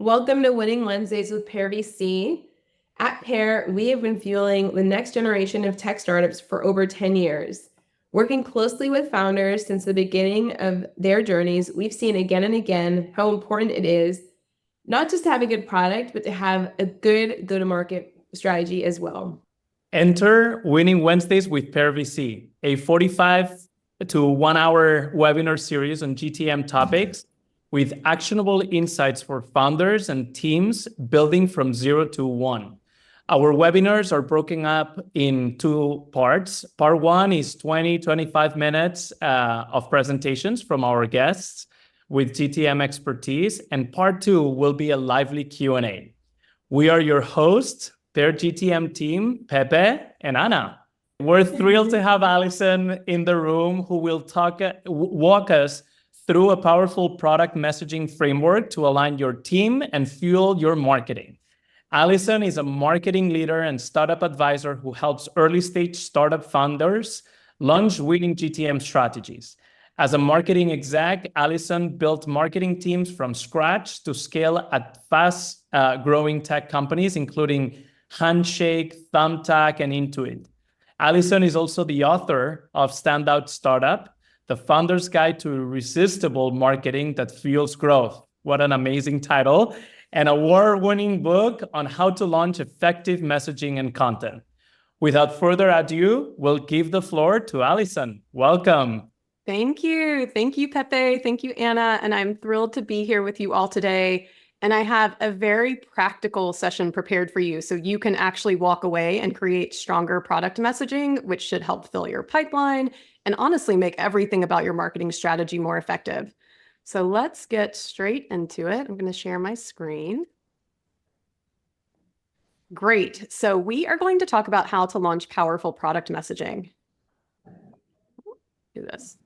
Welcome to Winning Wednesdays with Pear VC. At Pear, we have been fueling the next generation of tech startups for over 10 years. Working closely with founders since the beginning of their journeys, we've seen again and again how important it is not just to have a good product, but to have a good go-to-market strategy as well. Enter Winning Wednesdays with Pear VC, a 45 to 1 hour webinar series on GTM topics with actionable insights for founders and teams building from 0 to 1. Our webinars are broken up in 2 parts. Part 1 is 25 minutes of presentations from our guests with GTM expertise, and Part 2 will be a lively Q&A. We are your hosts, Pear GTM team, Pepe and Ana. We're thrilled to have Allyson in the room, who will walk us through a powerful product messaging framework to align your team and fuel your marketing. Allyson is a marketing leader and startup advisor who helps early-stage startup founders launch winning GTM strategies. As a marketing exec, Allyson built marketing teams from scratch to scale at fast-growing tech companies, including Handshake, Thumbtack, and Intuit. Allyson is also the author of Standout Startup, the founder's guide to irresistible marketing that fuels growth. What an amazing title. An award-winning book on how to launch effective messaging and content. Without further ado, we'll give the floor to Allyson. Welcome. Thank you. Thank you, Pepe. Thank you, Anna. And I'm thrilled to be here with you all today. And I have a very practical session prepared for you so you can actually walk away and create stronger product messaging, which should help fill your pipeline and honestly make everything about your marketing strategy more effective. So let's get straight into it. I'm going to share my screen. Great. So we are going to talk about how to launch powerful product messaging. Do this.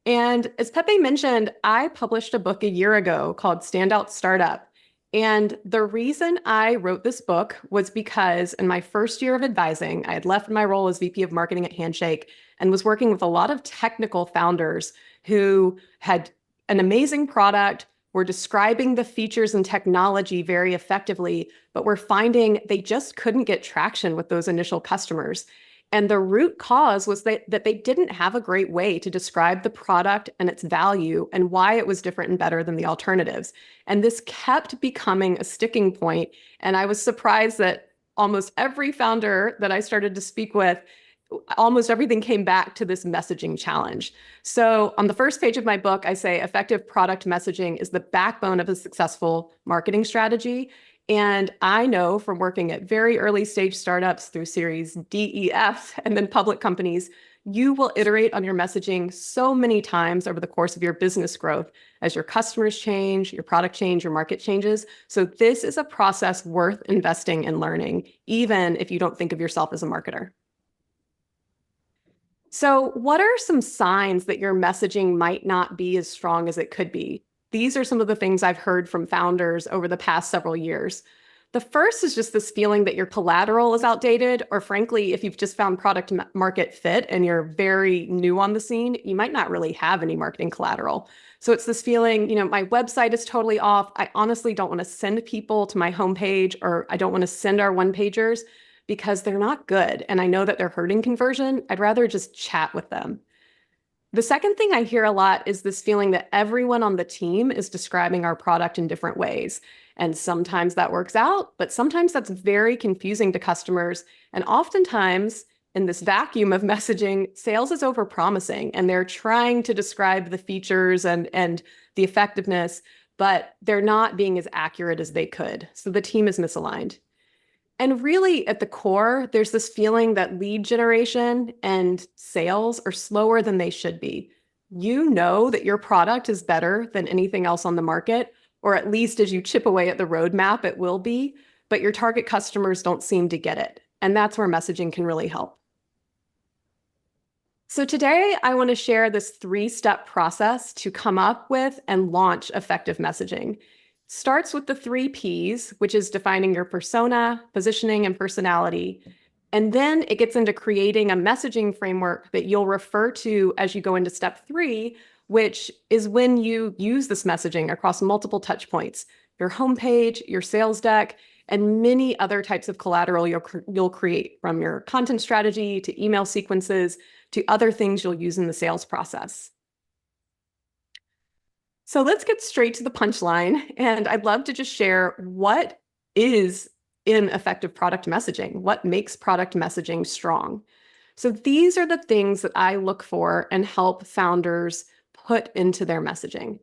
And as Pepe mentioned, I published a book a year ago called Standout Startup. And the reason I wrote this book was because in my first year of advising, I had left my role as VP of Marketing at Handshake and was working with a lot of technical founders who had an amazing product, were describing the features and technology very effectively, but were finding they just couldn't get traction with those initial customers. And the root cause was that they didn't have a great way to describe the product and its value and why it was different and better than the alternatives. And this kept becoming a sticking point. And I was surprised that almost every founder that I started to speak with, almost everything came back to this messaging challenge. So on the first page of my book, I say effective product messaging is the backbone of a successful marketing strategy. And I know from working at very early stage startups through series D, E, F, and then public companies, you will iterate on your messaging so many times over the course of your business growth as your customers change, your product change, your market changes. So this is a process worth investing in learning, even if you don't think of yourself as a marketer. So what are some signs that your messaging might not be as strong as it could be? These are some of the things I've heard from founders over the past several years. The first is just this feeling that your collateral is outdated, or frankly, if you've just found product market fit and you're very new on the scene, you might not really have any marketing collateral. So it's this feeling, my website is totally off. I honestly don't want to send people to my homepage, or I don't want to send our one-pagers because they're not good. And I know that they're hurting conversion. I'd rather just chat with them. The second thing I hear a lot is this feeling that everyone on the team is describing our product in different ways. And sometimes that works out, but sometimes that's very confusing to customers. And oftentimes in this vacuum of messaging, sales is overpromising and they're trying to describe the features and the effectiveness, but they're not being as accurate as they could. So the team is misaligned. And really at the core, there's this feeling that lead generation and sales are slower than they should be. You know that your product is better than anything else on the market, or at least as you chip away at the roadmap, it will be, but your target customers don't seem to get it. And that's where messaging can really help. So today I want to share this 3-step process to come up with and launch effective messaging. Starts with the 3 Ps, which is defining your persona, positioning, and personality. And then it gets into creating a messaging framework that you'll refer to as you go into step 3, which is when you use this messaging across multiple touch points. your homepage, your sales deck, and many other types of collateral you'll create, from your content strategy to email sequences to other things you'll use in the sales process. So let's get straight to the punchline. And I'd love to just share what is in effective product messaging, what makes product messaging strong. So these are the things that I look for and help founders put into their messaging.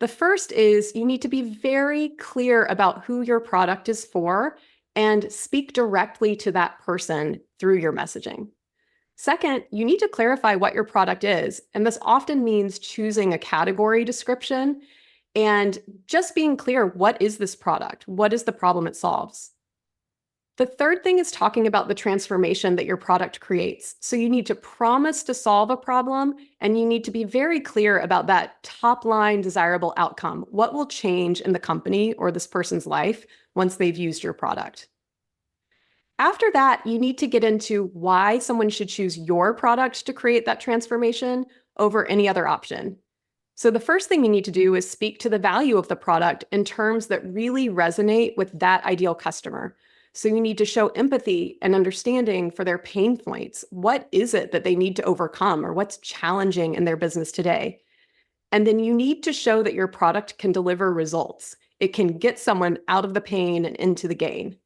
The first is you need to be very clear about who your product is for and speak directly to that person through your messaging. Second, you need to clarify what your product is, and this often means choosing a category description and just being clear, what is this product? What is the problem it solves? The third thing is talking about the transformation that your product creates. So you need to promise to solve a problem, and you need to be very clear about that top line desirable outcome. What will change in the company or this person's life once they've used your product? After that, you need to get into why someone should choose your product to create that transformation over any other option. So the first thing you need to do is speak to the value of the product in terms that really resonate with that ideal customer. So you need to show empathy and understanding for their pain points. What is it that they need to overcome, or what's challenging in their business today? And then you need to show that your product can deliver results. It can get someone out of the pain and into the gain.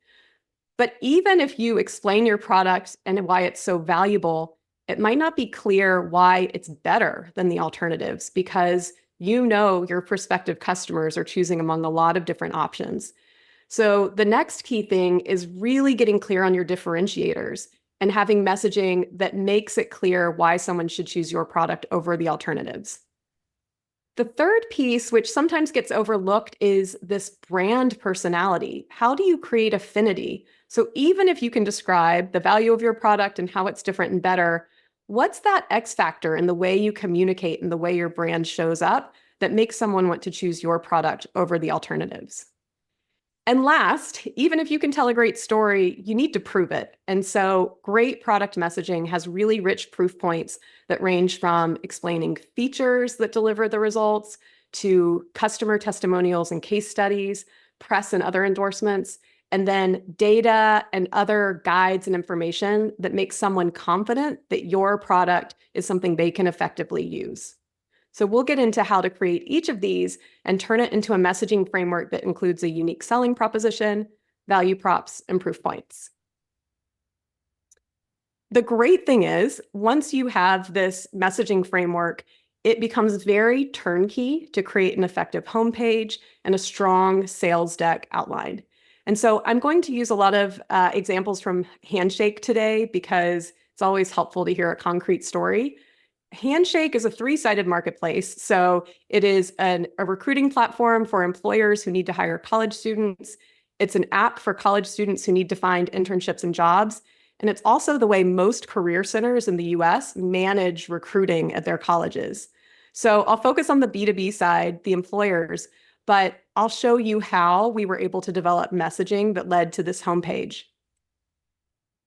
But even if you explain your product and why it's so valuable, it might not be clear why it's better than the alternatives, because you know your prospective customers are choosing among a lot of different options. So the next key thing is really getting clear on your differentiators and having messaging that makes it clear why someone should choose your product over the alternatives. The third piece, which sometimes gets overlooked, is this brand personality. How do you create affinity? So even if you can describe the value of your product and how it's different and better, what's that X factor in the way you communicate and the way your brand shows up that makes someone want to choose your product over the alternatives? And last, even if you can tell a great story, you need to prove it. And so great product messaging has really rich proof points that range from explaining features that deliver the results to customer testimonials and case studies, press and other endorsements, and then data and other guides and information that makes someone confident that your product is something they can effectively use. So we'll get into how to create each of these and turn it into a messaging framework that includes a unique selling proposition, value props, and proof points. The great thing is, once you have this messaging framework, it becomes very turnkey to create an effective homepage and a strong sales deck outline. And so I'm going to use a lot of examples from Handshake today because it's always helpful to hear a concrete story. Handshake is a three-sided marketplace. So it is a recruiting platform for employers who need to hire college students. It's an app for college students who need to find internships and jobs. And it's also the way most career centers in the US manage recruiting at their colleges. So I'll focus on the B2B side, the employers, but I'll show you how we were able to develop messaging that led to this homepage.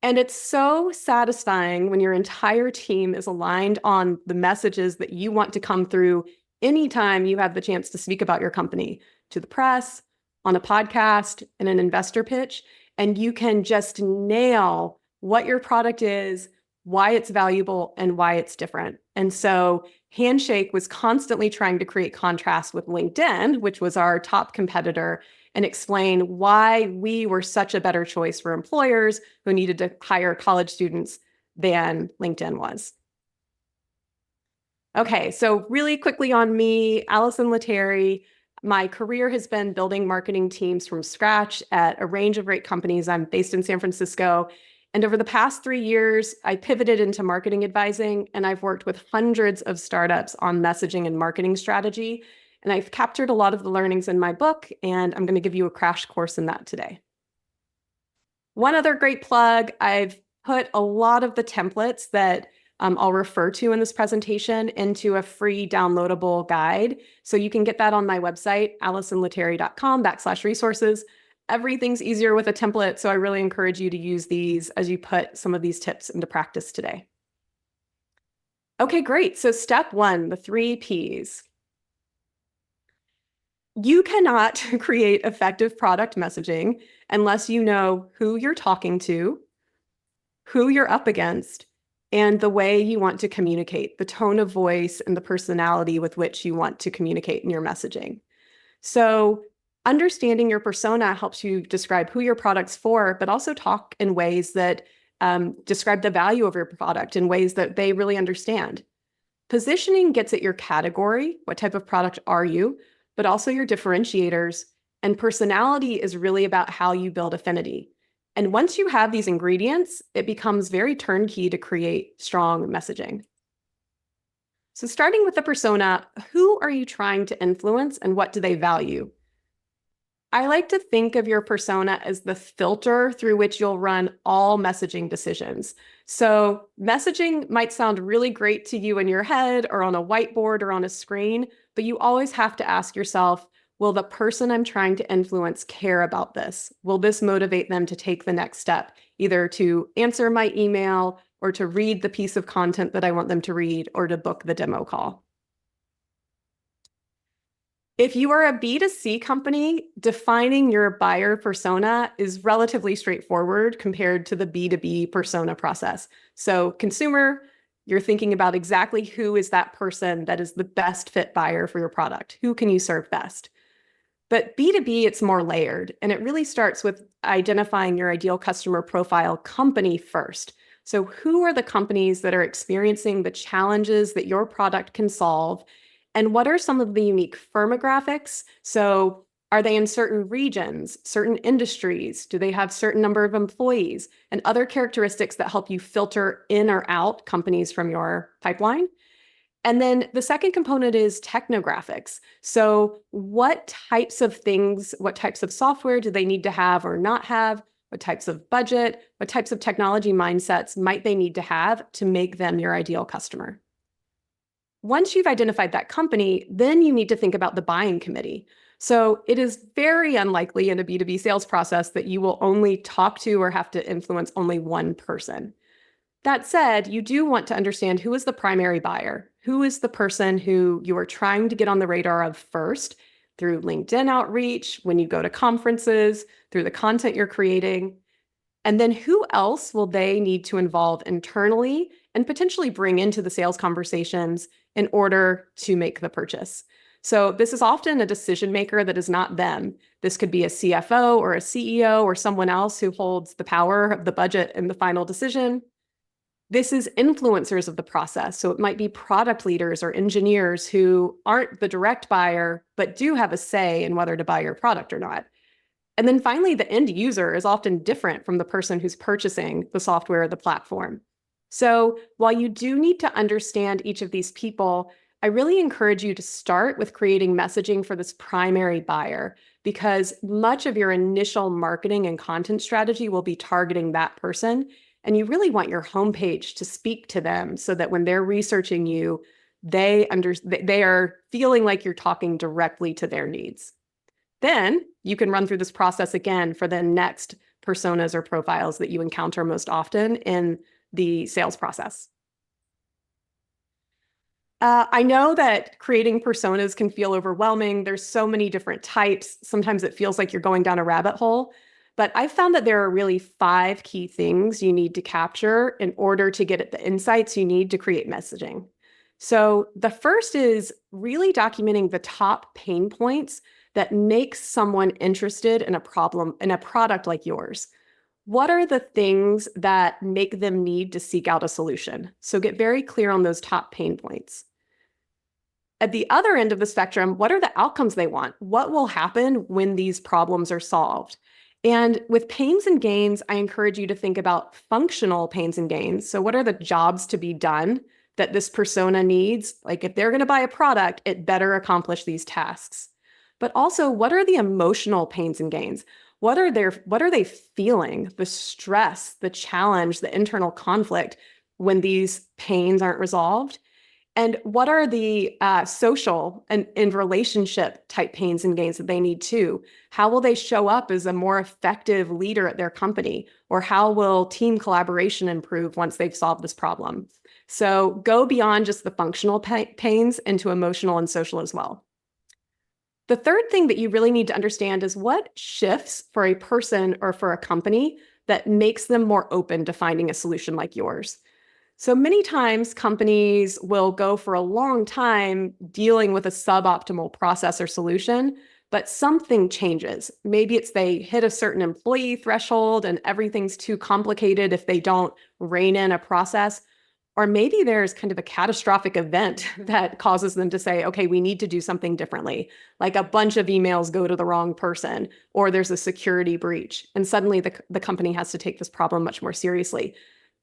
And it's so satisfying when your entire team is aligned on the messages that you want to come through anytime you have the chance to speak about your company to the press, on a podcast, in an investor pitch, and you can just nail what your product is, why it's valuable, and why it's different. And so Handshake was constantly trying to create contrast with LinkedIn, which was our top competitor, and explain why we were such a better choice for employers who needed to hire college students than LinkedIn was. Okay, so really quickly on me, Allyson Letteri. My career has been building marketing teams from scratch at a range of great companies. I'm based in San Francisco. And over the past 3 years, I pivoted into marketing advising, and I've worked with hundreds of startups on messaging and marketing strategy. And I've captured a lot of the learnings in my book, and I'm going to give you a crash course in that today. One other great plug, I've put a lot of the templates that I'll refer to in this presentation into a free downloadable guide. So you can get that on my website, AllysonLetteri.com/resources. Everything's easier with a template, so I really encourage you to use these as you put some of these tips into practice today. Okay, great. So step one, the 3 Ps. You cannot create effective product messaging unless you know who you're talking to, who you're up against, and the way you want to communicate, the tone of voice and the personality with which you want to communicate in your messaging. So understanding your persona helps you describe who your product's for, but also talk in ways that describe the value of your product in ways that they really understand. Positioning gets at your category, what type of product are you, but also your differentiators. And personality is really about how you build affinity. And once you have these ingredients, it becomes very turnkey to create strong messaging. So starting with the persona, who are you trying to influence and what do they value? I like to think of your persona as the filter through which you'll run all messaging decisions. So messaging might sound really great to you in your head or on a whiteboard or on a screen, but you always have to ask yourself, will the person I'm trying to influence care about this? Will this motivate them to take the next step, either to answer my email or to read the piece of content that I want them to read or to book the demo call? If you are a B2C company, defining your buyer persona is relatively straightforward compared to the B2B persona process. So consumer, you're thinking about exactly who is that person that is the best fit buyer for your product. Who can you serve best? But B2B, it's more layered, and it really starts with identifying your ideal customer profile company first. So who are the companies that are experiencing the challenges that your product can solve? And what are some of the unique firmographics? So are they in certain regions, certain industries? Do they have certain number of employees and other characteristics that help you filter in or out companies from your pipeline? And then the second component is technographics. So what types of things, what types of software do they need to have or not have? What types of budget, what types of technology mindsets might they need to have to make them your ideal customer? Once you've identified that company, then you need to think about the buying committee. So it is very unlikely in a B2B sales process that you will only talk to or have to influence only one person. That said, you do want to understand who is the primary buyer. Who is the person who you are trying to get on the radar of first through LinkedIn outreach, when you go to conferences, through the content you're creating? And then who else will they need to involve internally and potentially bring into the sales conversations in order to make the purchase? So this is often a decision maker that is not them. This could be a CFO or a CEO or someone else who holds the power of the budget and the final decision. This is influencers of the process. So it might be product leaders or engineers who aren't the direct buyer, but do have a say in whether to buy your product or not. And then finally, the end user is often different from the person who's purchasing the software or the platform. So while you do need to understand each of these people, I really encourage you to start with creating messaging for this primary buyer, because much of your initial marketing and content strategy will be targeting that person. And you really want your homepage to speak to them so that when they're researching you, they are feeling like you're talking directly to their needs. Then you can run through this process again for the next personas or profiles that you encounter most often in the sales process. I know that creating personas can feel overwhelming. There's so many different types. Sometimes it feels like you're going down a rabbit hole. But I've found that there are really 5 key things you need to capture in order to get at the insights you need to create messaging. So the first is really documenting the top pain points that make someone interested in a problem, in a product like yours. What are the things that make them need to seek out a solution? So get very clear on those top pain points. At the other end of the spectrum, what are the outcomes they want? What will happen when these problems are solved? And with pains and gains, I encourage you to think about functional pains and gains. So what are the jobs to be done that this persona needs? Like if they're going to buy a product, it better accomplish these tasks. But also, what are the emotional pains and gains? What are they feeling? The stress, the challenge, the internal conflict when these pains aren't resolved? And what are the social and relationship type pains and gains that they need too? How will they show up as a more effective leader at their company? Or how will team collaboration improve once they've solved this problem? So go beyond just the functional pains into emotional and social as well. The third thing that you really need to understand is what shifts for a person or for a company that makes them more open to finding a solution like yours. So many times companies will go for a long time dealing with a suboptimal process or solution, but something changes. Maybe it's they hit a certain employee threshold and everything's too complicated if they don't rein in a process. Or maybe there's kind of a catastrophic event that causes them to say, okay, we need to do something differently. Like a bunch of emails go to the wrong person, or there's a security breach. And suddenly the company has to take this problem much more seriously.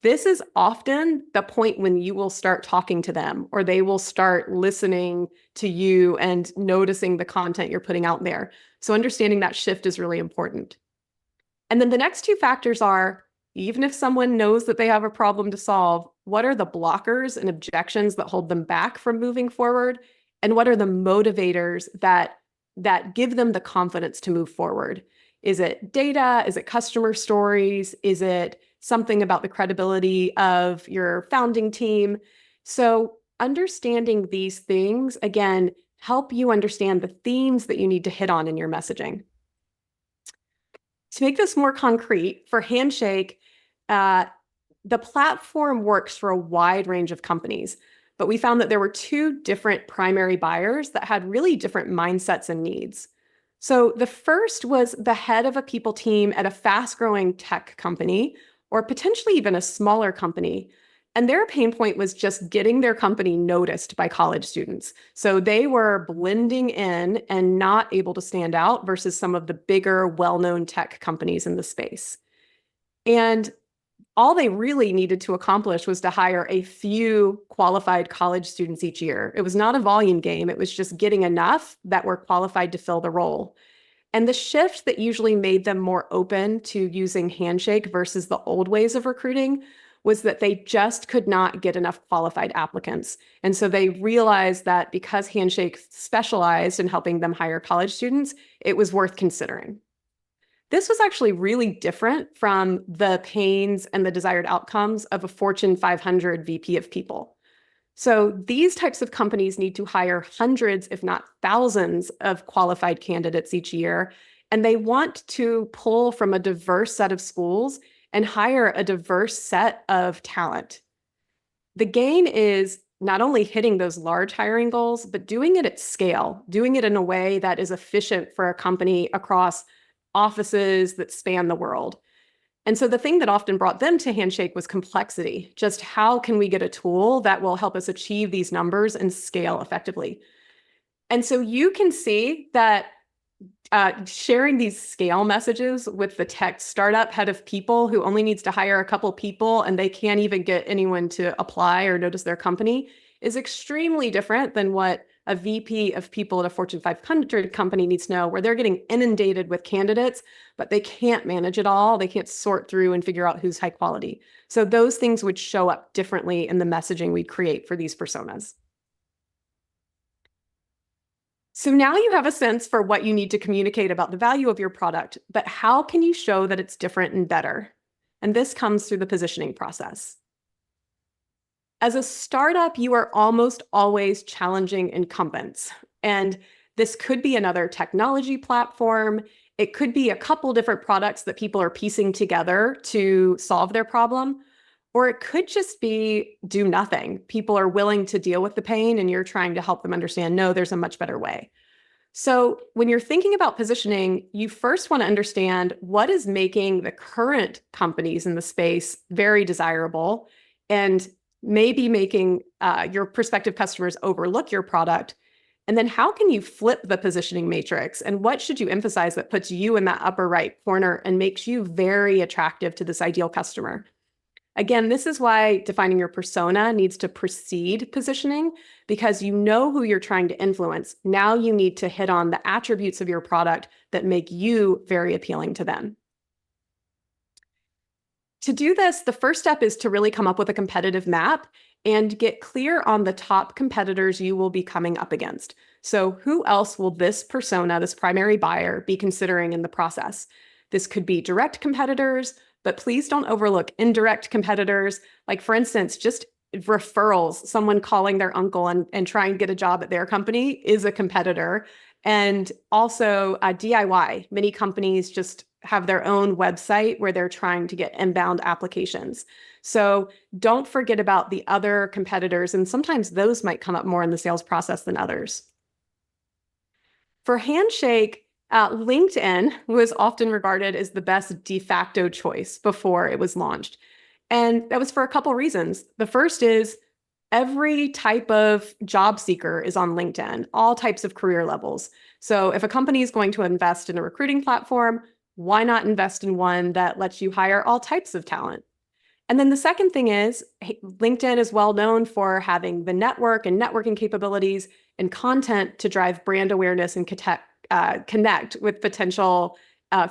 This is often the point when you will start talking to them, or they will start listening to you and noticing the content you're putting out there. So understanding that shift is really important. And then the next two factors are, even if someone knows that they have a problem to solve, what are the blockers and objections that hold them back from moving forward? And what are the motivators that give them the confidence to move forward? Is it data? Is it customer stories? Is it something about the credibility of your founding team? So understanding these things, again, help you understand the themes that you need to hit on in your messaging. To make this more concrete, for Handshake, the platform works for a wide range of companies, but we found that there were two different primary buyers that had really different mindsets and needs. So the first was the head of a people team at a fast-growing tech company, or potentially even a smaller company. And their pain point was just getting their company noticed by college students. So they were blending in and not able to stand out versus some of the bigger, well-known tech companies in the space. And all they really needed to accomplish was to hire a few qualified college students each year. It was not a volume game. It was just getting enough that were qualified to fill the role. And the shift that usually made them more open to using Handshake versus the old ways of recruiting was that they just could not get enough qualified applicants. And so they realized that because Handshake specialized in helping them hire college students, it was worth considering. This was actually really different from the pains and the desired outcomes of a Fortune 500 VP of people. So these types of companies need to hire hundreds, if not thousands, of qualified candidates each year, and they want to pull from a diverse set of schools and hire a diverse set of talent. The gain is not only hitting those large hiring goals, but doing it at scale, doing it in a way that is efficient for a company across offices that span the world. And so the thing that often brought them to Handshake was complexity. Just how can we get a tool that will help us achieve these numbers and scale effectively? And so you can see that sharing these scale messages with the tech startup head of people who only needs to hire a couple people and they can't even get anyone to apply or notice their company is extremely different than what a VP of people at a Fortune 500 company needs to know, where they're getting inundated with candidates, but they can't manage it all. They can't sort through and figure out who's high quality. So those things would show up differently in the messaging we create for these personas. So now you have a sense for what you need to communicate about the value of your product, but how can you show that it's different and better? And this comes through the positioning process. As a startup, you are almost always challenging incumbents. And this could be another technology platform. It could be a couple different products that people are piecing together to solve their problem. Or it could just be do nothing. People are willing to deal with the pain and you're trying to help them understand, no, there's a much better way. So when you're thinking about positioning, you first want to understand what is making the current companies in the space very desirable and maybe making your prospective customers overlook your product. And then how can you flip the positioning matrix? And what should you emphasize that puts you in that upper right corner and makes you very attractive to this ideal customer? Again, this is why defining your persona needs to precede positioning, because you know who you're trying to influence. Now you need to hit on the attributes of your product that make you very appealing to them. To do this, the first step is to really come up with a competitive map and get clear on the top competitors you will be coming up against. So who else will this persona, this primary buyer, be considering in the process? This could be direct competitors, but please don't overlook indirect competitors. Like for instance, just referrals, someone calling their uncle and trying to get a job at their company is a competitor. And also DIY. Many companies just have their own website where they're trying to get inbound applications. So don't forget about the other competitors, and sometimes those might come up more in the sales process than others. For Handshake, LinkedIn was often regarded as the best de facto choice before it was launched. And that was for a couple reasons. The first is every type of job seeker is on LinkedIn, all types of career levels. So if a company is going to invest in a recruiting platform, why not invest in one that lets you hire all types of talent? And then the second thing is LinkedIn is well known for having the network and networking capabilities and content to drive brand awareness and connect with potential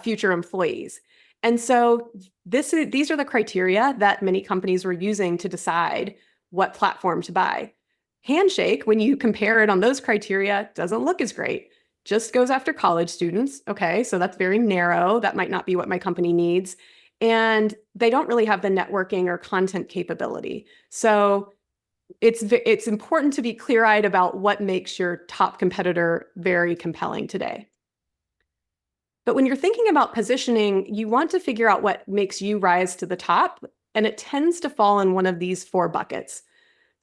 future employees. And so these are the criteria that many companies were using to decide what platform to buy. Handshake, when you compare it on those criteria, doesn't look as great. Just goes after college students. Okay, so that's very narrow. That might not be what my company needs. And they don't really have the networking or content capability. So it's important to be clear-eyed about what makes your top competitor very compelling today. But when you're thinking about positioning, you want to figure out what makes you rise to the top, and it tends to fall in one of these 4 buckets.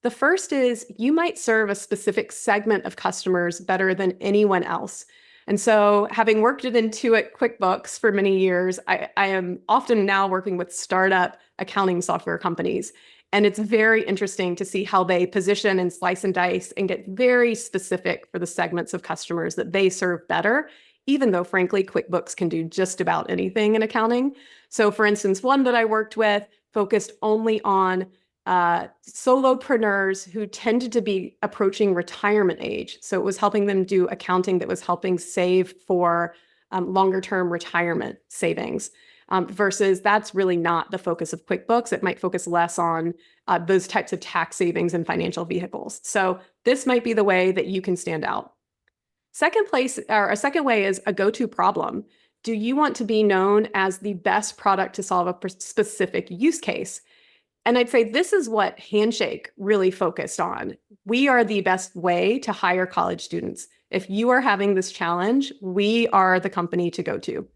The first is you might serve a specific segment of customers better than anyone else. And so having worked at Intuit QuickBooks for many years, I am often now working with startup accounting software companies. And it's very interesting to see how they position and slice and dice and get very specific for the segments of customers that they serve better, even though, frankly, QuickBooks can do just about anything in accounting. So for instance, one that I worked with focused only on solopreneurs who tended to be approaching retirement age. So it was helping them do accounting that was helping save for longer-term retirement savings. Versus that's really not the focus of QuickBooks. It might focus less on those types of tax savings and financial vehicles. So this might be the way that you can stand out. Second way is a go-to problem. Do you want to be known as the best product to solve a specific use case? And I'd say this is what Handshake really focused on. We are the best way to hire college students. If you are having this challenge, we are the company to go to.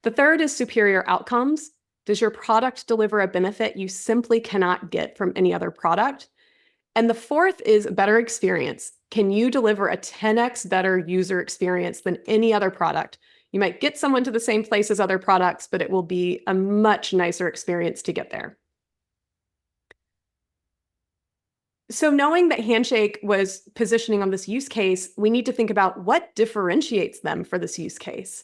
The third is superior outcomes. Does your product deliver a benefit you simply cannot get from any other product? And the fourth is a better experience. Can you deliver a 10x better user experience than any other product? You might get someone to the same place as other products, but it will be a much nicer experience to get there. So knowing that Handshake was positioning on this use case, we need to think about what differentiates them for this use case.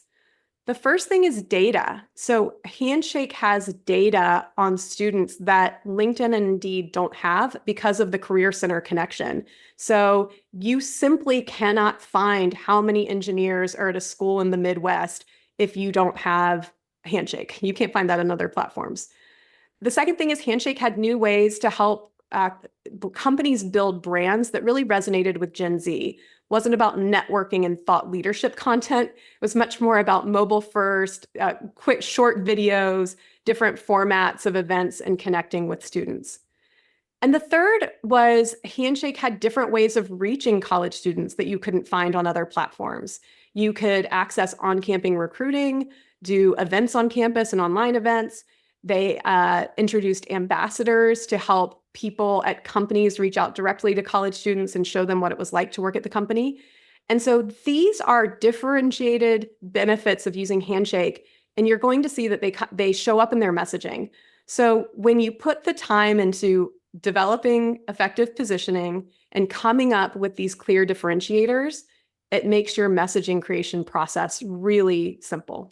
The first thing is data. So Handshake has data on students that LinkedIn and Indeed don't have because of the Career Center connection. So you simply cannot find how many engineers are at a school in the Midwest if you don't have Handshake. You can't find that on other platforms. The second thing is Handshake had new ways to help companies build brands that really resonated with Gen Z. Wasn't about networking and thought leadership content. It was much more about mobile first, quick short videos, different formats of events, and connecting with students. And the third was Handshake had different ways of reaching college students that you couldn't find on other platforms. You could access on-campus recruiting, do events on campus and online events. They introduced ambassadors to help people at companies reach out directly to college students and show them what it was like to work at the company. And so these are differentiated benefits of using Handshake, and you're going to see that they show up in their messaging. So when you put the time into developing effective positioning and coming up with these clear differentiators, it makes your messaging creation process really simple.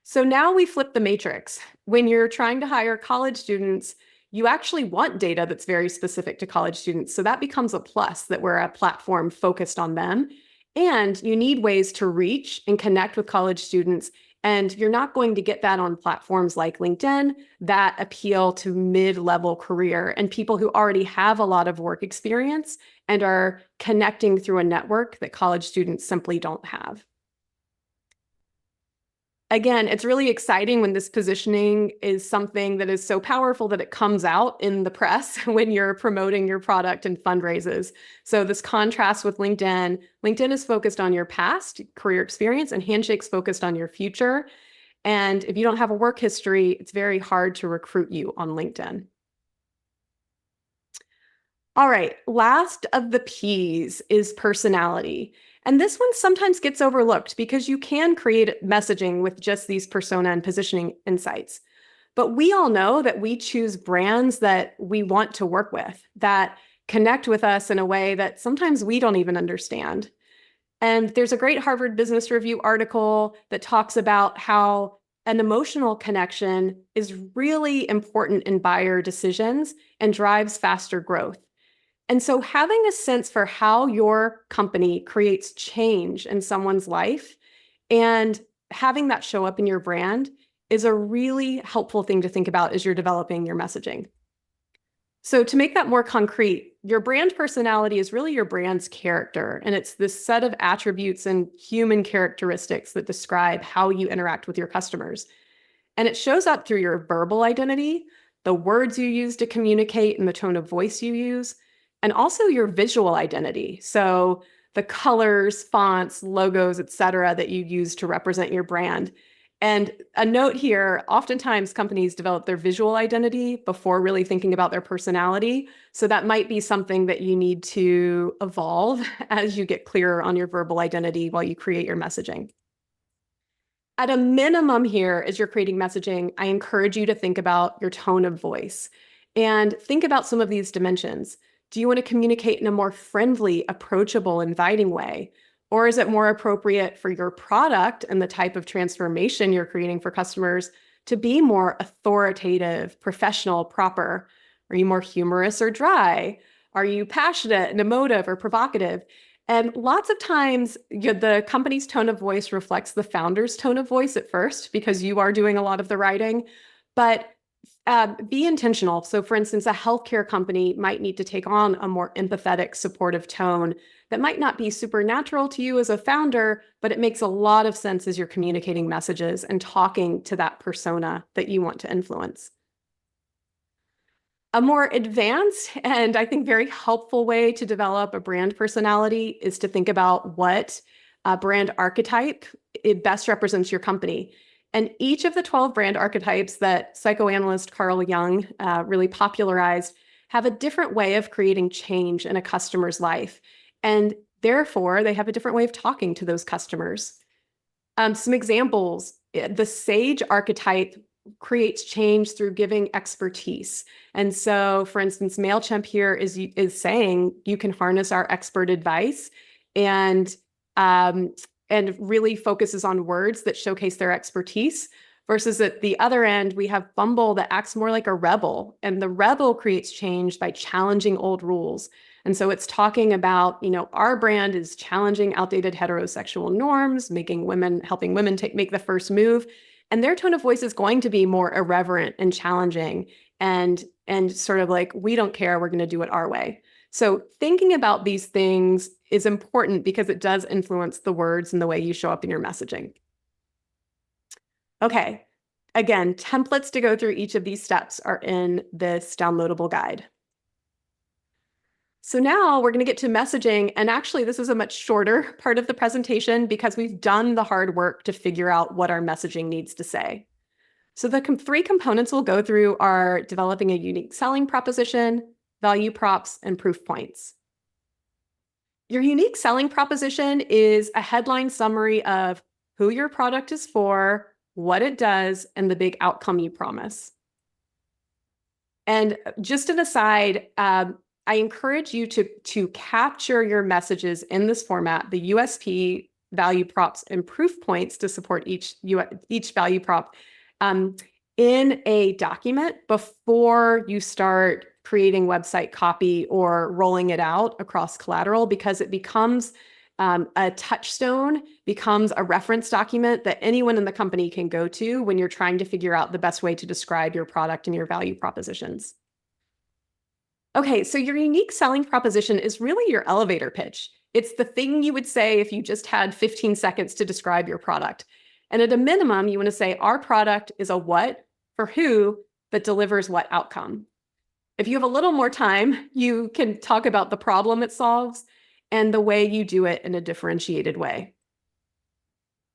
So now we flip the matrix. When you're trying to hire college students, you actually want data that's very specific to college students. So that becomes a plus that we're a platform focused on them. And you need ways to reach and connect with college students. And you're not going to get that on platforms like LinkedIn that appeal to mid-level career and people who already have a lot of work experience and are connecting through a network that college students simply don't have. Again, it's really exciting when this positioning is something that is so powerful that it comes out in the press when you're promoting your product and fundraises. So this contrast with LinkedIn. LinkedIn is focused on your past career experience, and Handshake's focused on your future. And if you don't have a work history, it's very hard to recruit you on LinkedIn. All right, last of the P's is personality. And this one sometimes gets overlooked because you can create messaging with just these persona and positioning insights. But we all know that we choose brands that we want to work with, that connect with us in a way that sometimes we don't even understand. And there's a great Harvard Business Review article that talks about how an emotional connection is really important in buyer decisions and drives faster growth. And so having a sense for how your company creates change in someone's life and having that show up in your brand is a really helpful thing to think about as you're developing your messaging. So to make that more concrete, your brand personality is really your brand's character, and it's this set of attributes and human characteristics that describe how you interact with your customers. And it shows up through your verbal identity, the words you use to communicate, and the tone of voice you use, and also your visual identity. So the colors, fonts, logos, etc., that you use to represent your brand. And a note here, oftentimes companies develop their visual identity before really thinking about their personality. So that might be something that you need to evolve as you get clearer on your verbal identity while you create your messaging. At a minimum here, as you're creating messaging, I encourage you to think about your tone of voice and think about some of these dimensions. Do you want to communicate in a more friendly, approachable, inviting way? Or is it more appropriate for your product and the type of transformation you're creating for customers to be more authoritative, professional, proper? Are you more humorous or dry? Are you passionate and emotive or provocative? And lots of times, the company's tone of voice reflects the founder's tone of voice at first because you are doing a lot of the writing. But be intentional. So for instance, a healthcare company might need to take on a more empathetic, supportive tone that might not be supernatural to you as a founder, but it makes a lot of sense as you're communicating messages and talking to that persona that you want to influence. A more advanced and I think very helpful way to develop a brand personality is to think about what brand archetype it best represents your company. And each of the 12 brand archetypes that psychoanalyst Carl Jung really popularized have a different way of creating change in a customer's life. And therefore, they have a different way of talking to those customers. Some examples, the sage archetype creates change through giving expertise. And so, for instance, MailChimp here is saying you can harness our expert advice and really focuses on words that showcase their expertise, versus at the other end, we have Bumble that acts more like a rebel, and the rebel creates change by challenging old rules. And so it's talking about, our brand is challenging outdated heterosexual norms, helping women make the first move. And their tone of voice is going to be more irreverent and challenging and sort of like, we don't care, we're going to do it our way. So thinking about these things is important because it does influence the words and the way you show up in your messaging. Okay, again, templates to go through each of these steps are in this downloadable guide. So now we're going to get to messaging. And actually, this is a much shorter part of the presentation because we've done the hard work to figure out what our messaging needs to say. So the three components we'll go through are developing a unique selling proposition, value props, and proof points. Your unique selling proposition is a headline summary of who your product is for, what it does, and the big outcome you promise. And just an aside, I encourage you to capture your messages in this format, the USP, value props, and proof points to support each value prop in a document before you start creating website copy or rolling it out across collateral, because it becomes a touchstone, becomes a reference document that anyone in the company can go to when you're trying to figure out the best way to describe your product and your value propositions. Okay, so your unique selling proposition is really your elevator pitch. It's the thing you would say if you just had 15 seconds to describe your product. And at a minimum, you want to say our product is a what for who that delivers what outcome. If you have a little more time, you can talk about the problem it solves and the way you do it in a differentiated way.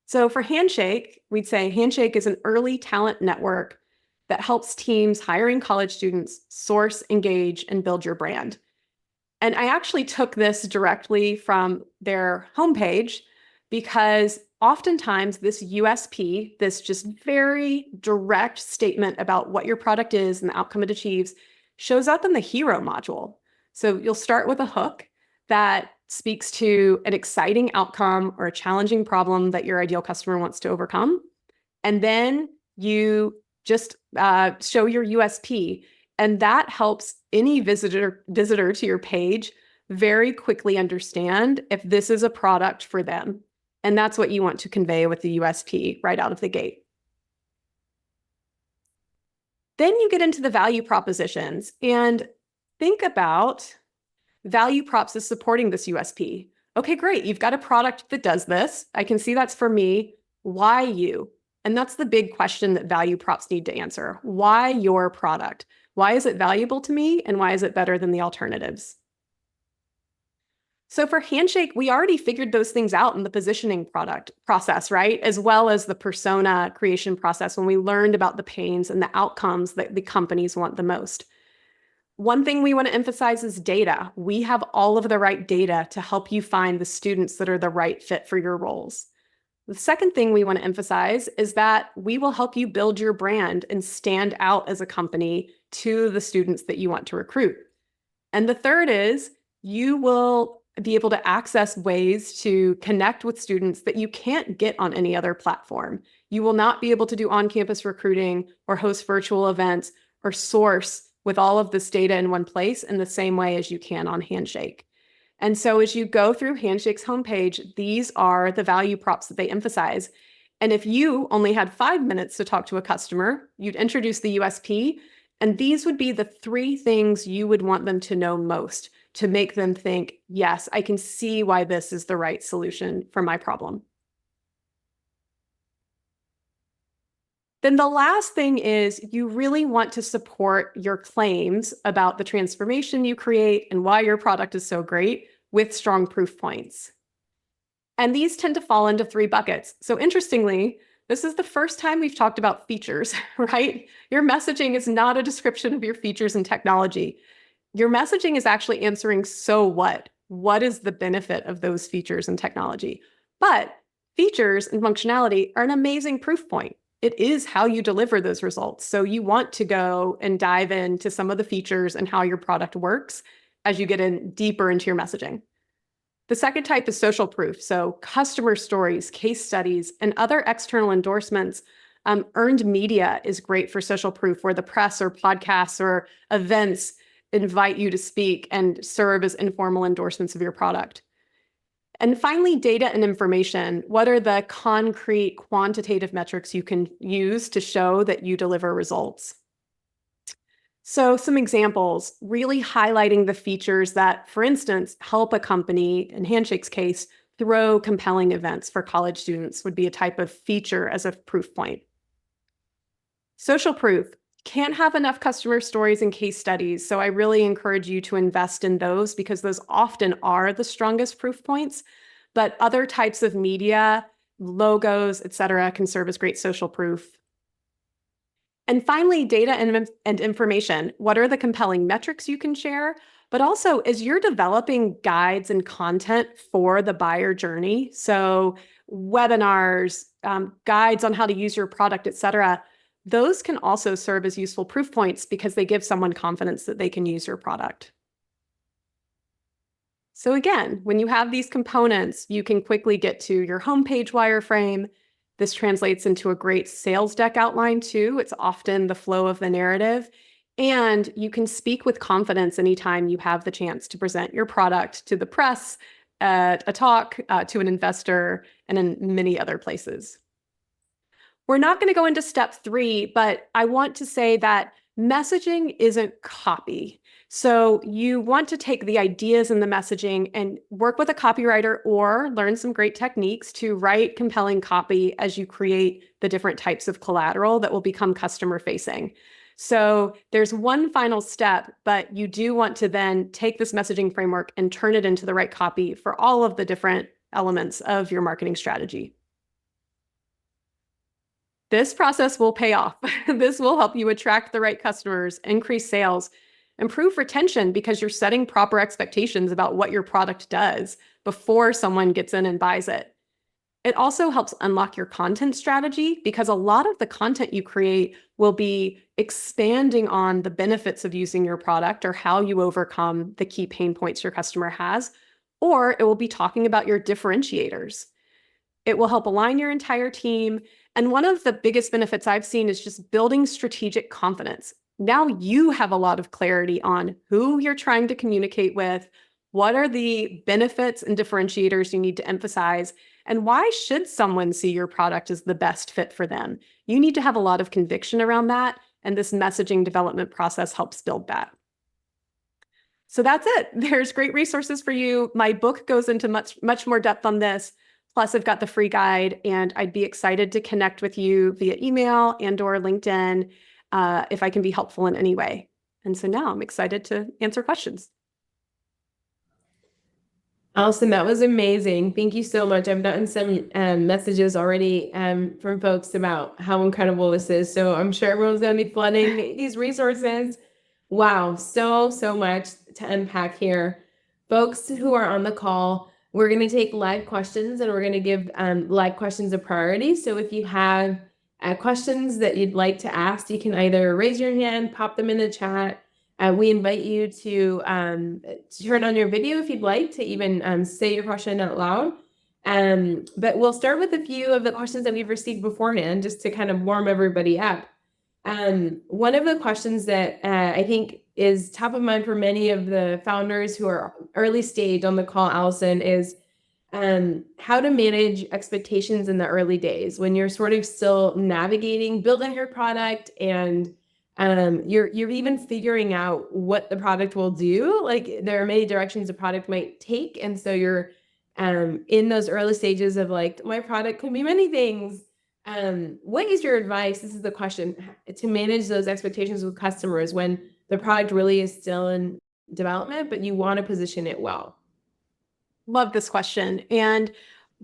So for Handshake, we'd say Handshake is an early talent network that helps teams hiring college students source, engage, and build your brand. And I actually took this directly from their homepage because oftentimes this USP, this just very direct statement about what your product is and the outcome it achieves, shows up in the hero module. So you'll start with a hook that speaks to an exciting outcome or a challenging problem that your ideal customer wants to overcome. And then you just show your USP. And that helps any visitor to your page very quickly understand if this is a product for them. And that's what you want to convey with the USP right out of the gate. Then you get into the value propositions and think about value props as supporting this USP. Okay, great. You've got a product that does this. I can see that's for me. Why you? And that's the big question that value props need to answer. Why your product? Why is it valuable to me? And why is it better than the alternatives? So for Handshake, we already figured those things out in the positioning product process, right? As well as the persona creation process when we learned about the pains and the outcomes that the companies want the most. One thing we want to emphasize is data. We have all of the right data to help you find the students that are the right fit for your roles. The second thing we want to emphasize is that we will help you build your brand and stand out as a company to the students that you want to recruit. And the third is you will be able to access ways to connect with students that you can't get on any other platform. You will not be able to do on-campus recruiting or host virtual events or source with all of this data in one place in the same way as you can on Handshake. And so as you go through Handshake's homepage, these are the value props that they emphasize. And if you only had 5 minutes to talk to a customer, you'd introduce the USP, and these would be the 3 things you would want them to know most to make them think, yes, I can see why this is the right solution for my problem. Then the last thing is you really want to support your claims about the transformation you create and why your product is so great with strong proof points. And these tend to fall into 3 buckets. So interestingly, this is the first time we've talked about features, right? Your messaging is not a description of your features and technology. Your messaging is actually answering, so what? What is the benefit of those features and technology? But features and functionality are an amazing proof point. It is how you deliver those results. So you want to go and dive into some of the features and how your product works as you get in deeper into your messaging. The second type is social proof. So customer stories, case studies, and other external endorsements. Earned media is great for social proof, where the press or podcasts or events invite you to speak and serve as informal endorsements of your product. And finally, data and information. What are the concrete quantitative metrics you can use to show that you deliver results? So some examples, really highlighting the features that, for instance, help a company, in Handshake's case, throw compelling events for college students would be a type of feature as a proof point. Social proof. Can't have enough customer stories and case studies, so I really encourage you to invest in those because those often are the strongest proof points, but other types of media, logos, etc., can serve as great social proof. And finally, data and information. What are the compelling metrics you can share? But also, as you're developing guides and content for the buyer journey, so webinars, guides on how to use your product, etc., those can also serve as useful proof points because they give someone confidence that they can use your product. So again, when you have these components, you can quickly get to your homepage wireframe. This translates into a great sales deck outline too. It's often the flow of the narrative. And you can speak with confidence anytime you have the chance to present your product to the press, at a talk, to an investor, and in many other places. We're not going to go into step 3, but I want to say that Messaging isn't copy. So you want to take the ideas in the messaging and work with a copywriter or learn some great techniques to write compelling copy as you create the different types of collateral that will become customer facing. So there's one final step, but you do want to then take this messaging framework and turn it into the right copy for all of the different elements of your marketing strategy. This process will pay off. This will help you attract the right customers, increase sales, improve retention because you're setting proper expectations about what your product does before someone gets in and buys it. It also helps unlock your content strategy because a lot of the content you create will be expanding on the benefits of using your product or how you overcome the key pain points your customer has, or it will be talking about your differentiators. It will help align your entire team. And one of the biggest benefits I've seen is just building strategic confidence. Now you have a lot of clarity on who you're trying to communicate with, what are the benefits and differentiators you need to emphasize, and why should someone see your product as the best fit for them? You need to have a lot of conviction around that, and this messaging development process helps build that. So that's it. There's great resources for you. My book goes into much more depth on this. Plus, I've got the free guide, and I'd be excited to connect with you via email and/or LinkedIn if I can be helpful in any way. And so now I'm excited to answer questions. Allyson, that was amazing. Thank you so much. I've gotten some messages already from folks about how incredible this is. So I'm sure everyone's going to be flooding these resources. Wow, so much to unpack here. Folks who are on the call, we're going to take live questions and we're going to give live questions a priority. So if you have questions that you'd like to ask, you can either raise your hand, pop them in the chat. We invite you to turn on your video if you'd like to even say your question out loud. But we'll start with a few of the questions that we've received beforehand just to kind of warm everybody up. One of the questions that I think is top of mind for many of the founders who are early stage on the call, Allyson, is how to manage expectations in the early days when you're sort of still navigating, building your product, and you're even figuring out what the product will do. Like there are many directions a product might take, and so you're in those early stages of like, my product could be many things. What is your advice? This is the question, to manage those expectations with customers when the product really is still in development, but you want to position it well. Love this question. And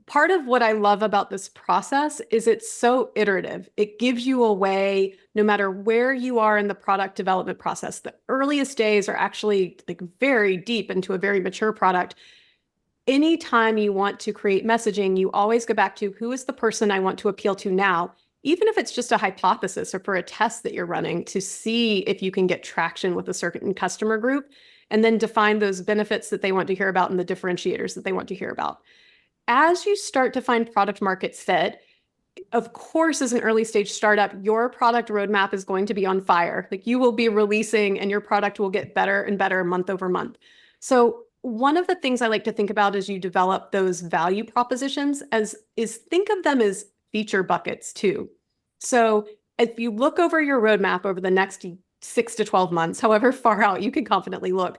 part of what I love about this process is it's so iterative. It gives you a way, no matter where you are in the product development process. The earliest days are actually like very deep into a very mature product. Anytime you want to create messaging, you always go back to who is the person I want to appeal to now, even if it's just a hypothesis or for a test that you're running to see if you can get traction with a certain customer group, and then define those benefits that they want to hear about and the differentiators that they want to hear about. As you start to find product market fit, of course, as an early stage startup, your product roadmap is going to be on fire. Like you will be releasing and your product will get better and better month over month. So one of the things I like to think about as you develop those value propositions is think of them as feature buckets too. So if you look over your roadmap over the next 6 to 12 months, however far out you can confidently look,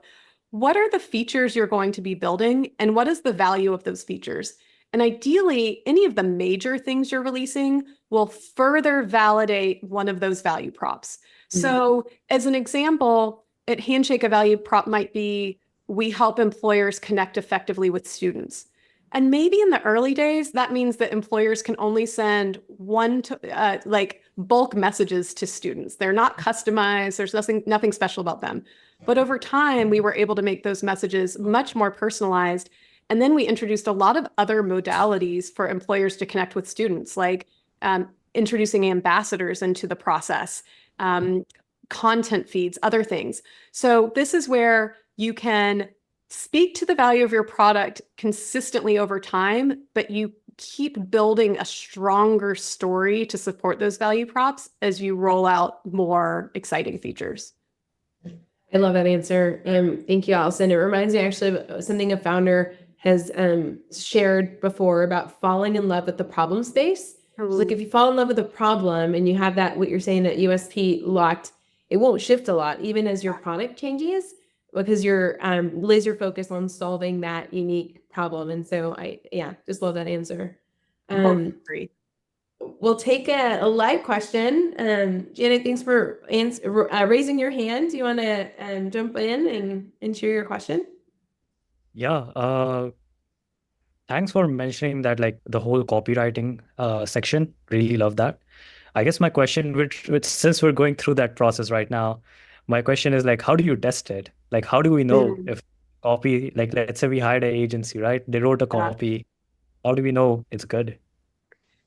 what are the features you're going to be building and what is the value of those features? And ideally, any of the major things you're releasing will further validate one of those value props. So as an example, at Handshake, a value prop might be, we help employers connect effectively with students. And maybe in the early days, that means that employers can only send like bulk messages to students. They're not customized. There's nothing special about them. But over time, we were able to make those messages much more personalized. And then we introduced a lot of other modalities for employers to connect with students, like introducing ambassadors into the process, content feeds, other things. So this is where you can speak to the value of your product consistently over time, but you keep building a stronger story to support those value props as you roll out more exciting features. I love that answer. Thank you, Allyson. It reminds me actually of something a founder has shared before about falling in love with the problem space. Like if you fall in love with a problem and you have that, what you're saying, that USP locked it won't shift a lot, even as your product changes, because you're laser focused on solving that unique problem. And so just love that answer. Agree. We'll take a live question. Janet, thanks for raising your hand. Do you want to jump in and share your question? Yeah, thanks for mentioning that, like the whole copywriting section. Really love that. I guess my question, which since we're going through that process right now, my question is like, how do you test it? Like, how do we know if copy, like let's say we hired an agency, right? They wrote a copy. How do we know it's good?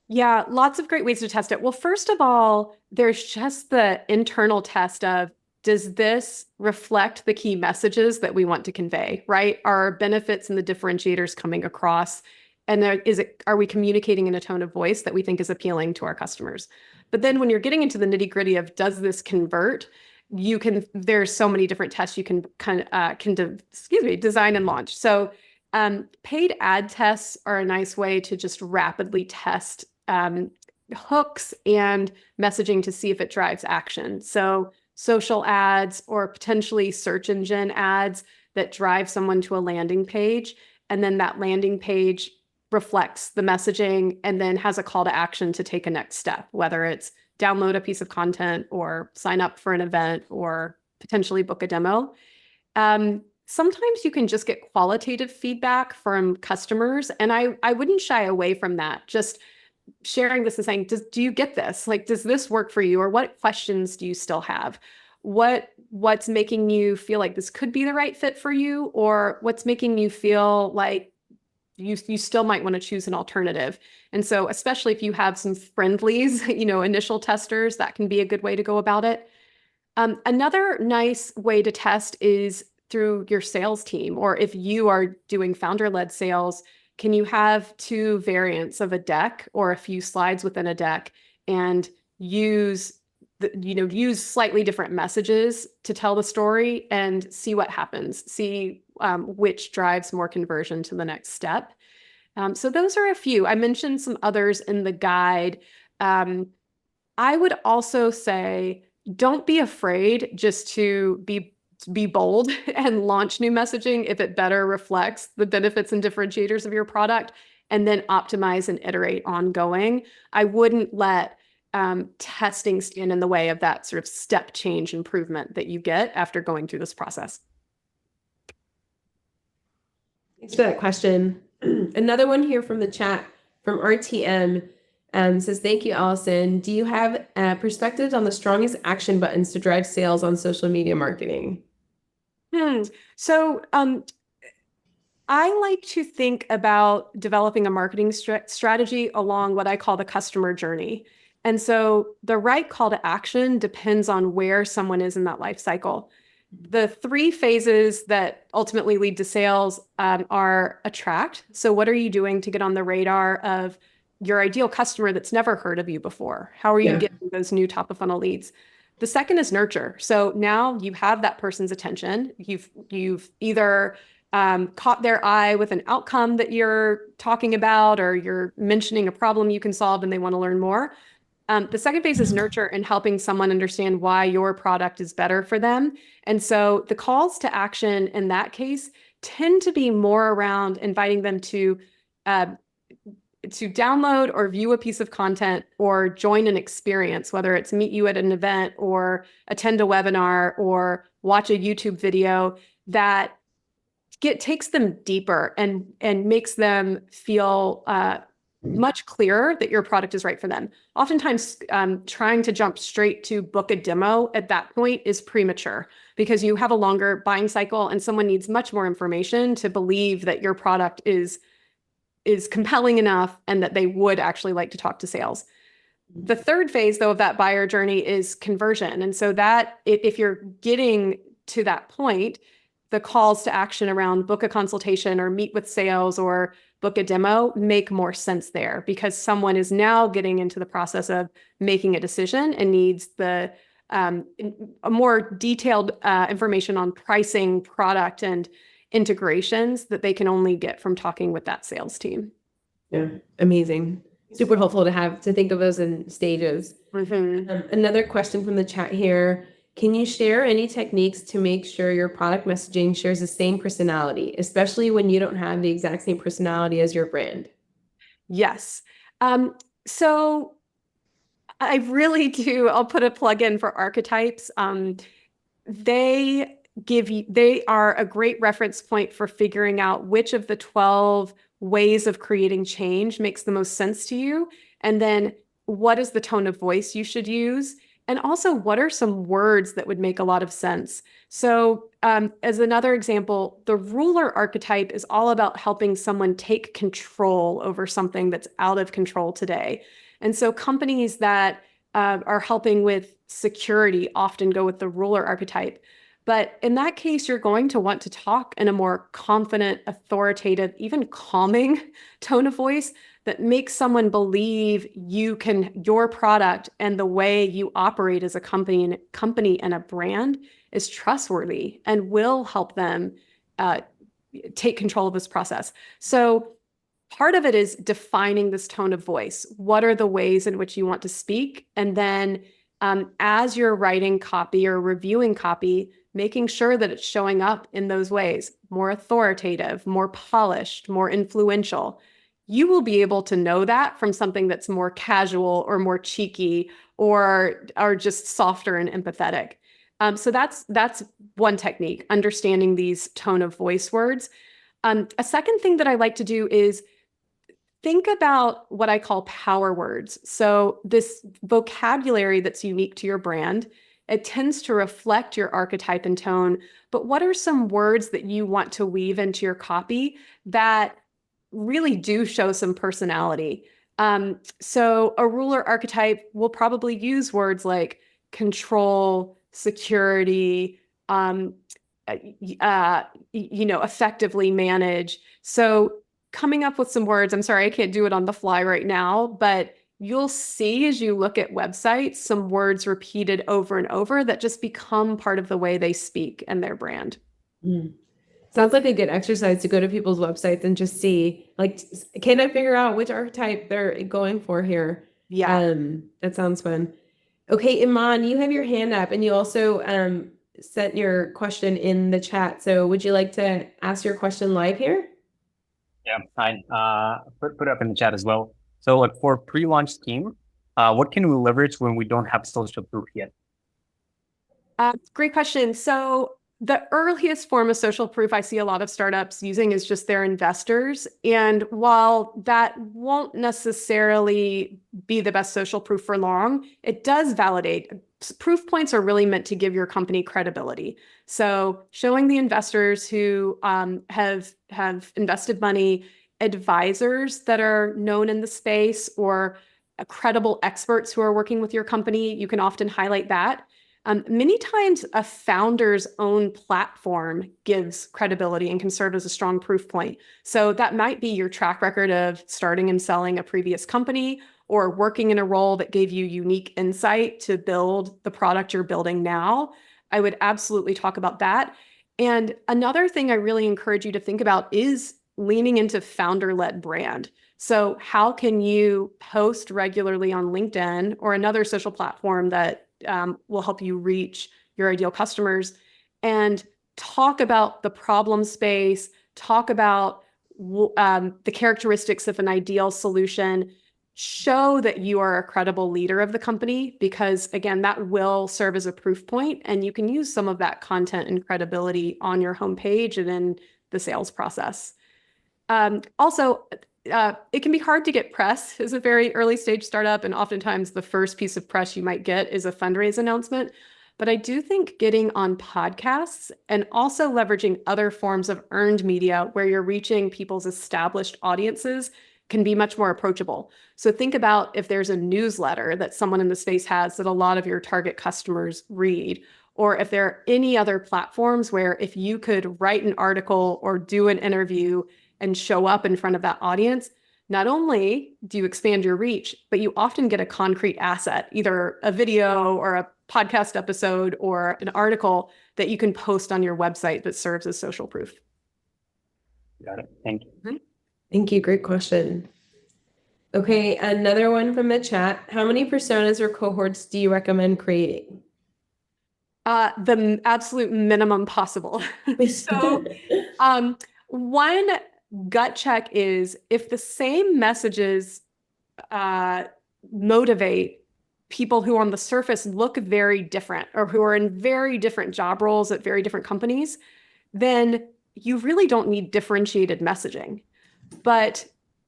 Yeah, lots of great ways to test it. Well, first of all, there's just the internal test of, does this reflect the key messages that we want to convey, right? Are benefits and the differentiators coming across? And are we communicating in a tone of voice that we think is appealing to our customers? But then when you're getting into the nitty-gritty of, does this convert? There's so many different tests you can design and launch. So paid ad tests are a nice way to just rapidly test hooks and messaging to see if it drives action. So social ads or potentially search engine ads that drive someone to a landing page, and then that landing page reflects the messaging and then has a call to action to take a next step, whether it's download a piece of content or sign up for an event or potentially book a demo. Sometimes you can just get qualitative feedback from customers, and I wouldn't shy away from that. Just sharing this and saying, do you get this? Like, does this work for you? Or what questions do you still have? What's making you feel like this could be the right fit for you? Or what's making you feel like you still might want to choose an alternative? And so, especially if you have some friendlies, initial testers, that can be a good way to go about it. Another nice way to test is through your sales team, or if you are doing founder-led sales, can you have two variants of a deck or a few slides within a deck and use slightly different messages to tell the story and see what happens, see which drives more conversion to the next step. So those are a few. I mentioned some others in the guide. I would also say, don't be afraid just to be bold and launch new messaging if it better reflects the benefits and differentiators of your product, and then optimize and iterate ongoing. I wouldn't let testing stand in the way of that sort of step change improvement that you get after going through this process. Thanks for that question. Another one here from the chat from RTM says, thank you, Allyson. Do you have perspectives on the strongest action buttons to drive sales on social media marketing? So I like to think about developing a marketing strategy along what I call the customer journey. And so the right call to action depends on where someone is in that life cycle. The three phases that ultimately lead to sales are attract. So what are you doing to get on the radar of your ideal customer that's never heard of you before? How are you getting those new top of funnel leads? The second is nurture. So now you have that person's attention. You've either caught their eye with an outcome that you're talking about, or you're mentioning a problem you can solve and they want to learn more. The second phase is nurture, and helping someone understand why your product is better for them. And so the calls to action in that case tend to be more around inviting them to download or view a piece of content or join an experience, whether it's meet you at an event or attend a webinar or watch a YouTube video, that takes them deeper and makes them feel much clearer that your product is right for them. Oftentimes, trying to jump straight to book a demo at that point is premature, because you have a longer buying cycle and someone needs much more information to believe that your product is compelling enough and that they would actually like to talk to sales. The third phase, though, of that buyer journey is conversion. And so that if you're getting to that point, the calls to action around book a consultation or meet with sales or book a demo make more sense there, because someone is now getting into the process of making a decision and needs a more detailed information on pricing, product, and integrations that they can only get from talking with that sales team. Yeah, amazing. Super helpful to think of those in stages. Mm-hmm. Another question from the chat here Can you share any techniques to make sure your product messaging shares the same personality, especially when you don't have the exact same personality as your brand? Yes. So I really do. I'll put a plug in for archetypes. They are a great reference point for figuring out which of the 12 ways of creating change makes the most sense to you. And then what is the tone of voice you should use? And also, what are some words that would make a lot of sense? So, as another example, the ruler archetype is all about helping someone take control over something that's out of control today. And so, companies that are helping with security often go with the ruler archetype. But in that case, you're going to want to talk in a more confident, authoritative, even calming tone of voice that makes someone believe your product and the way you operate as a company and a brand is trustworthy and will help them take control of this process. So part of it is defining this tone of voice. What are the ways in which you want to speak? And then as you're writing copy or reviewing copy, making sure that it's showing up in those ways, more authoritative, more polished, more influential. You will be able to know that from something that's more casual or more cheeky or just softer and empathetic. So that's one technique, understanding these tone of voice words. A second thing that I like to do is think about what I call power words. So this vocabulary that's unique to your brand, it tends to reflect your archetype and tone, but what are some words that you want to weave into your copy that really do show some personality? So a ruler archetype will probably use words like control, security, effectively manage. So coming up with some words, I'm sorry, I can't do it on the fly right now, but you'll see as you look at websites, some words repeated over and over that just become part of the way they speak and their brand. Sounds like a good exercise to go to people's websites and just see, like, can I figure out which archetype they're going for here? Yeah. That sounds fun. Okay, Iman, you have your hand up and you also sent your question in the chat. So would you like to ask your question live here? Yeah, fine. Put it up in the chat as well. So like for pre-launch scheme, what can we leverage when we don't have social proof yet? Great question. So the earliest form of social proof I see a lot of startups using is just their investors. And while that won't necessarily be the best social proof for long, it does validate. Proof points are really meant to give your company credibility. So showing the investors who have invested money, advisors that are known in the space, or credible experts who are working with your company, you can often highlight that. Many times a founder's own platform gives credibility and can serve as a strong proof point. So that might be your track record of starting and selling a previous company or working in a role that gave you unique insight to build the product you're building now. I would absolutely talk about that. And another thing I really encourage you to think about is leaning into founder-led brand. So how can you post regularly on LinkedIn or another social platform that will help you reach your ideal customers and talk about the problem space, talk about the characteristics of an ideal solution, show that you are a credible leader of the company, because again, that will serve as a proof point, and you can use some of that content and credibility on your homepage and in the sales process. Also, it can be hard to get press as a very early stage startup, and oftentimes the first piece of press you might get is a fundraise announcement. But I do think getting on podcasts and also leveraging other forms of earned media where you're reaching people's established audiences can be much more approachable. So think about if there's a newsletter that someone in the space has that a lot of your target customers read, or if there are any other platforms where if you could write an article or do an interview and show up in front of that audience, not only do you expand your reach, but you often get a concrete asset, either a video or a podcast episode or an article that you can post on your website that serves as social proof. Got it. Thank you. Thank you. Great question. Okay, another one from the chat. How many personas or cohorts do you recommend creating? The absolute minimum possible. So, one gut check is if the same messages motivate people who on the surface look very different or who are in very different job roles at very different companies, then you really don't need differentiated messaging. But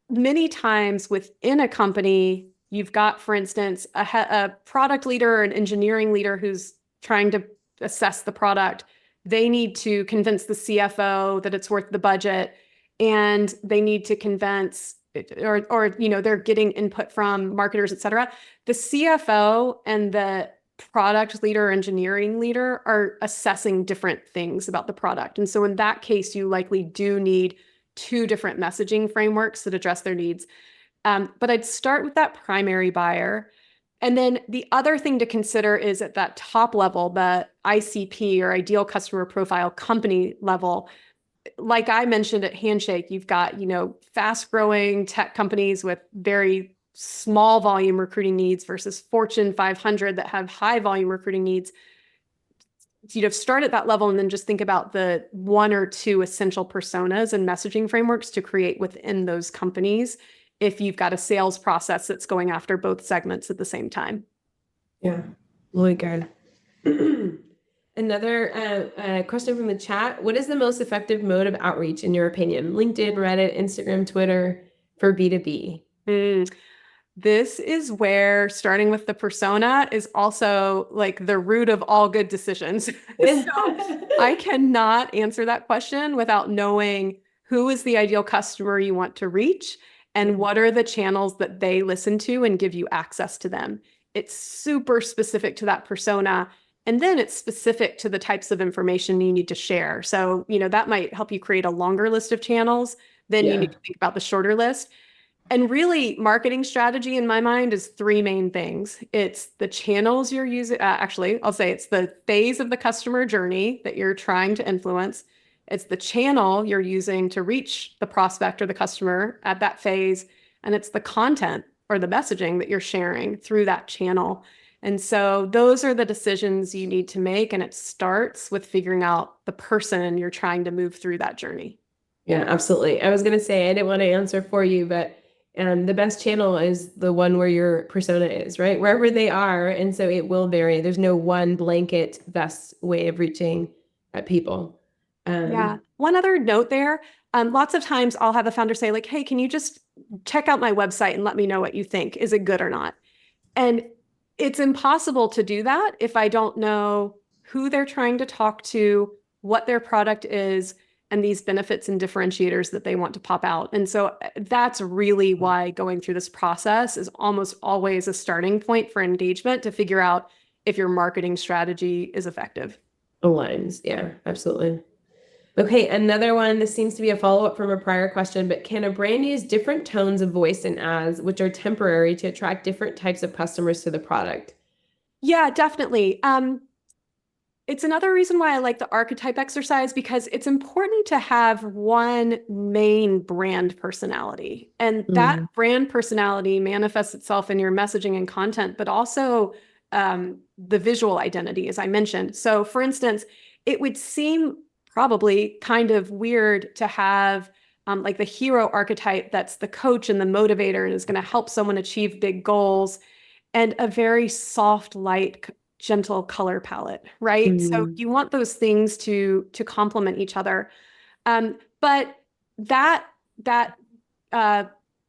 many times within a company, you've got, for instance, a product leader or an engineering leader who's trying to assess the product. They need to convince the CFO that it's worth the budget, and they need to convince, or they're getting input from marketers, et cetera. The CFO and the product leader or engineering leader are assessing different things about the product. And so in that case, you likely do need two different messaging frameworks that address their needs. But I'd start with that primary buyer. And then the other thing to consider is at that top level, the ICP or ideal customer profile company level. Like I mentioned at Handshake, you've got, fast growing tech companies with very small volume recruiting needs versus Fortune 500 that have high volume recruiting needs. Start at that level and then just think about the one or two essential personas and messaging frameworks to create within those companies if you've got a sales process that's going after both segments at the same time. Yeah, really good. Another question from the chat. What is the most effective mode of outreach in your opinion? LinkedIn, Reddit, Instagram, Twitter for B2B? This is where starting with the persona is also like the root of all good decisions. So I cannot answer that question without knowing who is the ideal customer you want to reach and what are the channels that they listen to and give you access to them. It's super specific to that persona. And then it's specific to the types of information you need to share. So, that might help you create a longer list of channels. Then you need to think about the shorter list. And really, marketing strategy in my mind is three main things. It's the channels you're using. Actually, I'll say it's the phase of the customer journey that you're trying to influence. It's the channel you're using to reach the prospect or the customer at that phase. And it's the content or the messaging that you're sharing through that channel. And so those are the decisions you need to make. And it starts with figuring out the person you're trying to move through that journey. Yeah, absolutely. I was going to say, I didn't want to answer for you, but the best channel is the one where your persona is, right? Wherever they are. And so it will vary. There's no one blanket best way of reaching at people. Yeah. One other note there. Lots of times I'll have a founder say like, hey, can you just check out my website and let me know what you think? Is it good or not? And it's impossible to do that if I don't know who they're trying to talk to, what their product is, and these benefits and differentiators that they want to pop out. And so that's really why going through this process is almost always a starting point for engagement to figure out if your marketing strategy is effective. Aligns. Yeah, absolutely. Okay, another one. This seems to be a follow-up from a prior question, but can a brand use different tones of voice in ads, which are temporary, to attract different types of customers to the product? Yeah, definitely. It's another reason why I like the archetype exercise, because it's important to have one main brand personality. And that brand personality manifests itself in your messaging and content, but also the visual identity, as I mentioned. So for instance, it would seem probably kind of weird to have like the hero archetype that's the coach and the motivator and is going to help someone achieve big goals, and a very soft, light, gentle color palette, right? So you want those things to complement each other. But that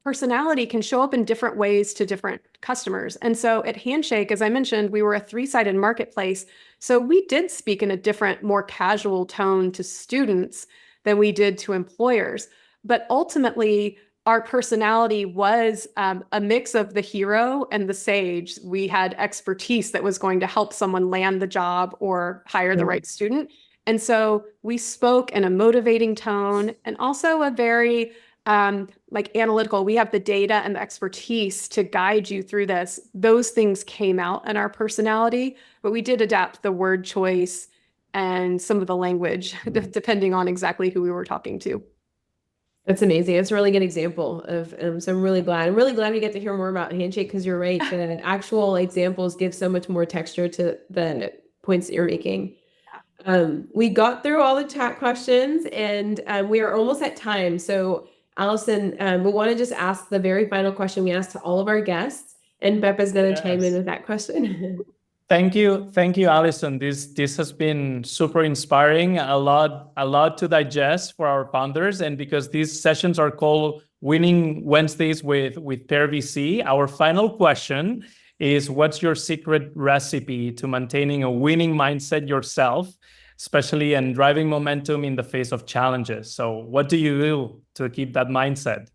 personality can show up in different ways to different customers. And so at Handshake, as I mentioned, we were a three-sided marketplace. So we did speak in a different, more casual tone to students than we did to employers. But ultimately, our personality was a mix of the hero and the sage. We had expertise that was going to help someone land the job or hire the right student. And so we spoke in a motivating tone and also a very like analytical. We have the data and the expertise to guide you through this. Those things came out in our personality, but we did adapt the word choice and some of the language depending on exactly who we were talking to. That's amazing. It's a really good example of, so I'm really glad we get to hear more about Handshake, because you're right. The actual examples give so much more texture to than points that you're making. We got through all the chat questions, and we are almost at time. So Allyson, we want to just ask the very final question we asked to all of our guests, and Beppa's going to chime in with that question. Thank you, Allyson. This has been super inspiring. A lot to digest for our founders, and because these sessions are called Winning Wednesdays with Pear VC, our final question is: what's your secret recipe to maintaining a winning mindset yourself, especially and driving momentum in the face of challenges? So, what do you do to keep that mindset?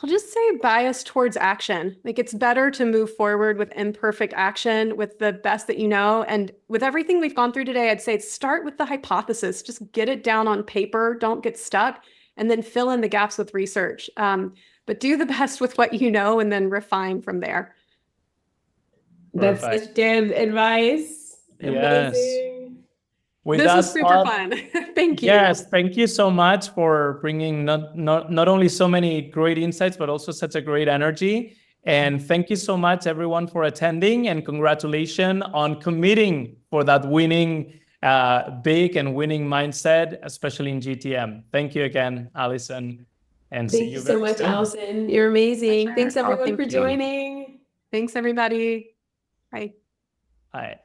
I'll just say bias towards action. Like, it's better to move forward with imperfect action, with the best that you know. And with everything we've gone through today, I'd say start with the hypothesis. Just get it down on paper. Don't get stuck. And then fill in the gaps with research. But do the best with what you know and then refine from there. That's such good advice. Yes. Amazing. This was super fun. Thank you. Yes, thank you so much for bringing not only so many great insights, but also such a great energy. And thank you so much, everyone, for attending, and congratulations on committing for that winning, big and winning mindset, especially in GTM. Thank you again, Allyson. And Thank you so much, Allyson. You're amazing. Thanks everyone for joining. Thanks, everybody. Bye. Bye.